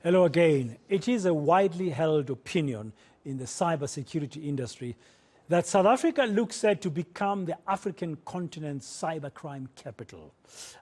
Hello again. It is a widely held opinion in the cybersecurity industry that South Africa looks set to become the African continent's cybercrime capital.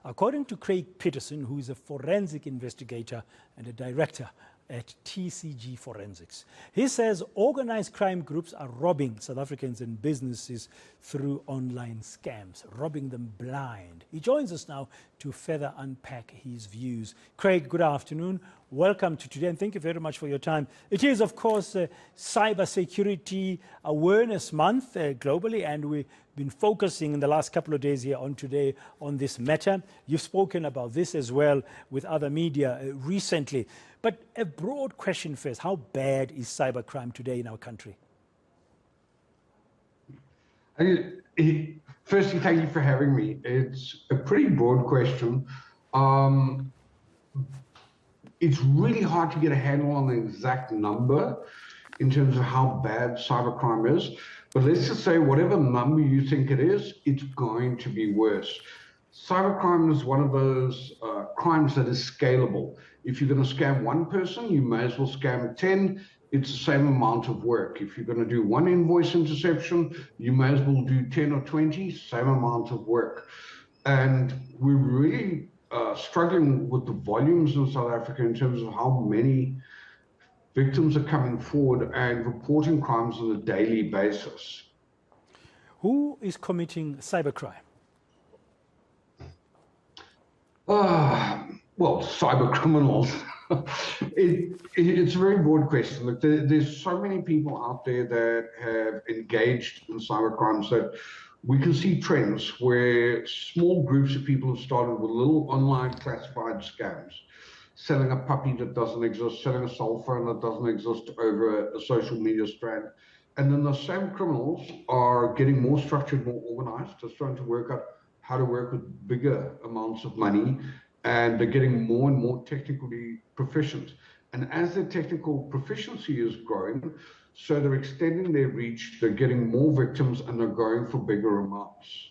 According to Craig Pedersen, who is a forensic investigator and a director at TCG Forensics. He says organized crime groups are robbing South Africans and businesses through online scams, robbing them blind. He joins us now to further unpack his views. Craig, good afternoon. Welcome to today, and thank you very much for your time. It is, of course, Cybersecurity Awareness Month globally, and we've been focusing in the last couple of days here on today on this matter. You've spoken about this as well with other media recently. But a broad question first, how bad is cybercrime today in our country? Firstly, thank you for having me. It's a pretty broad question. It's really hard to get a handle on the exact number in terms of how bad cybercrime is. But let's just say whatever number you think it is, it's going to be worse. Cybercrime is one of those crimes that is scalable. If you're going to scam one person, you may as well scam 10. It's the same amount of work. If you're going to do one invoice interception, you may as well do 10 or 20, same amount of work. And we're really struggling with the volumes in South Africa in terms of how many victims are coming forward and reporting crimes on a daily basis. Who is committing cybercrime? Well, cyber criminals. It's a very broad question. Look, there's so many people out there that have engaged in cyber crimes that we can see trends where small groups of people have started with little online classified scams, selling a puppy that doesn't exist, selling a cell phone that doesn't exist over a social media strand. And then the same criminals are getting more structured, more organized, just trying to work out how to work with bigger amounts of money, and they're getting more and more technically proficient. And as their technical proficiency is growing, so they're extending their reach, they're getting more victims, and they're going for bigger amounts.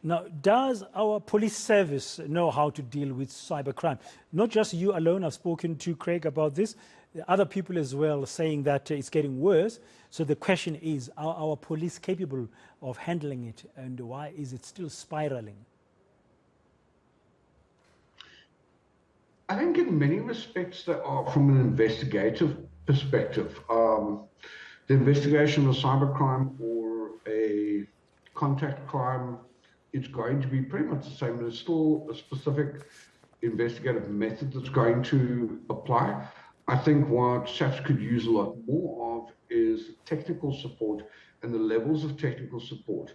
Now, does our police service know how to deal with cybercrime? Not just you alone. I've spoken to Craig about this. Other people as well saying that it's getting worse. So the question is, are our police capable of handling it, and why is it still spiraling? I think in many respects they are from an investigative perspective. The investigation of a cybercrime or a contact crime, it's going to be pretty much the same. There's still a specific investigative method that's going to apply. I think what SAPS could use a lot more of is technical support and the levels of technical support.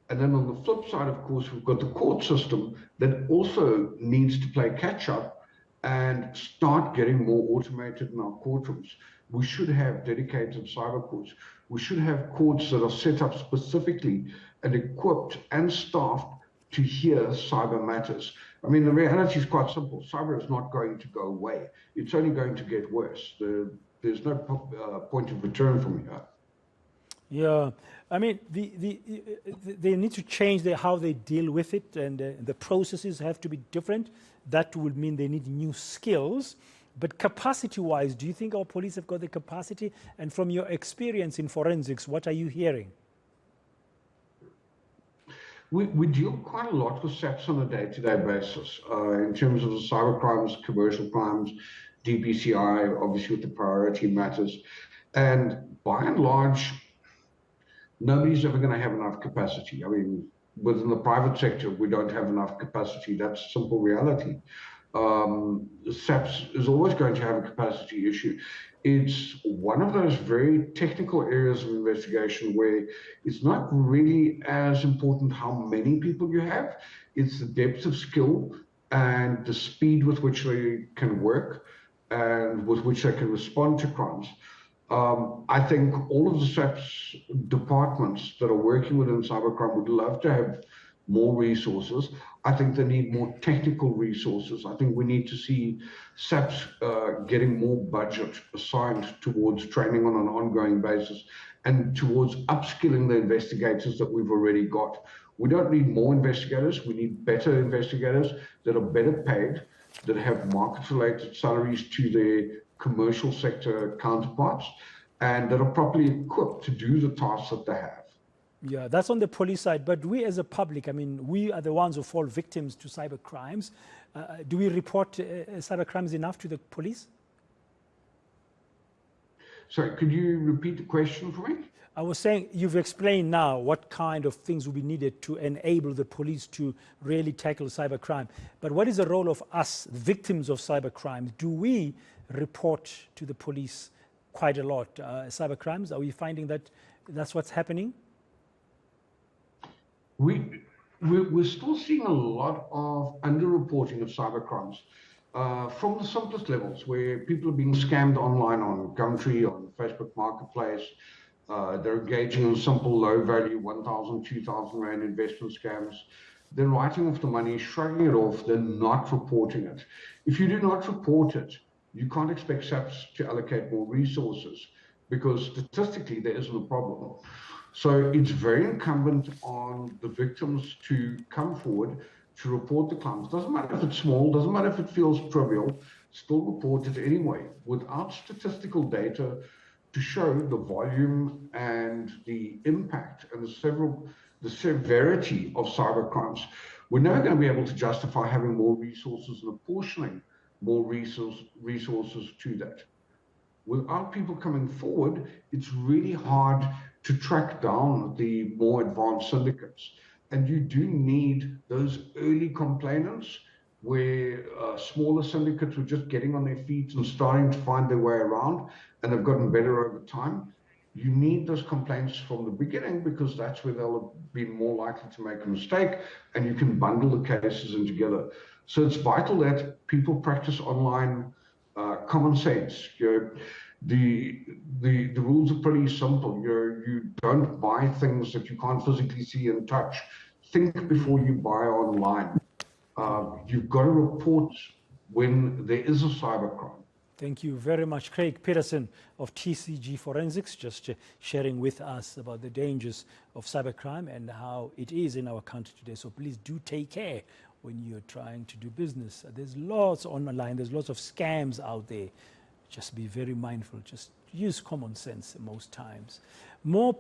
And then on the flip side, of course, we've got the court system that also needs to play catch up and start getting more automated in our courtrooms. We should have dedicated cyber courts. We should have courts that are set up specifically and equipped and staffed to hear cyber matters. I mean, the reality is quite simple. Cyber is not going to go away. It's only going to get worse. There's no point of return from here. Yeah, I mean, they need to change how they deal with it, and the processes have to be different. That would mean they need new skills. But capacity-wise, do you think our police have got the capacity? And from your experience in forensics, what are you hearing? We deal quite a lot with SAPS on a day-to-day basis in terms of the cyber crimes, commercial crimes, DPCI, obviously with the priority matters. And by and large, nobody's ever going to have enough capacity. I mean, within the private sector, we don't have enough capacity. That's a simple reality. SAPS is always going to have a capacity issue. It's one of those very technical areas of investigation where it's not really as important how many people you have. It's the depth of skill and the speed with which they can work and with which they can respond to crimes. I think all of the SAPS departments that are working within cybercrime would love to have more resources. I think they need more technical resources. I think we need to see SAPS getting more budget assigned towards training on an ongoing basis and towards upskilling the investigators that we've already got. We don't need more investigators. We need better investigators that are better paid that have market-related salaries to their commercial sector counterparts and that are properly equipped to do the tasks that they have. Yeah, that's on the police side. But we as a public, I mean, we are the ones who fall victims to cyber crimes. Do we report cyber crimes enough to the police? Sorry, could you repeat the question for me? I was saying, you've explained now what kind of things will be needed to enable the police to really tackle cybercrime. But what is the role of us, victims of cybercrime? Do we report to the police quite a lot cybercrimes? Are we finding that that's what's happening? We're still seeing a lot of underreporting of cybercrimes from the simplest levels, where people are being scammed online on Gumtree, on Facebook Marketplace. They're engaging in simple, low-value 1,000, 2,000 Rand investment scams. They're writing off the money, shrugging it off. They're not reporting it. If you do not report it, you can't expect SAPs to allocate more resources because statistically there isn't a problem. So it's very incumbent on the victims to come forward to report the crimes. Doesn't matter if it's small, doesn't matter if it feels trivial, still report it anyway. Without statistical data to show the volume and the impact and the severity of cybercrimes, we're never going to be able to justify having more resources and apportioning more resources to that. Without people coming forward, it's really hard to track down the more advanced syndicates. And you do need those early complainants where smaller syndicates were just getting on their feet and starting to find their way around, and they've gotten better over time. You need those complaints from the beginning because that's where they'll be more likely to make a mistake, and you can bundle the cases in together. So it's vital that people practice online common sense. The rules are pretty simple. You don't buy things that you can't physically see and touch. Think before you buy online. You've got to report when there is a cybercrime. Thank you very much, Craig Pedersen of TCG Forensics, just sharing with us about the dangers of cybercrime and how it is in our country today. So please do take care when you're trying to do business. There's lots online, there's lots of scams out there. Just be very mindful, just use common sense most times. More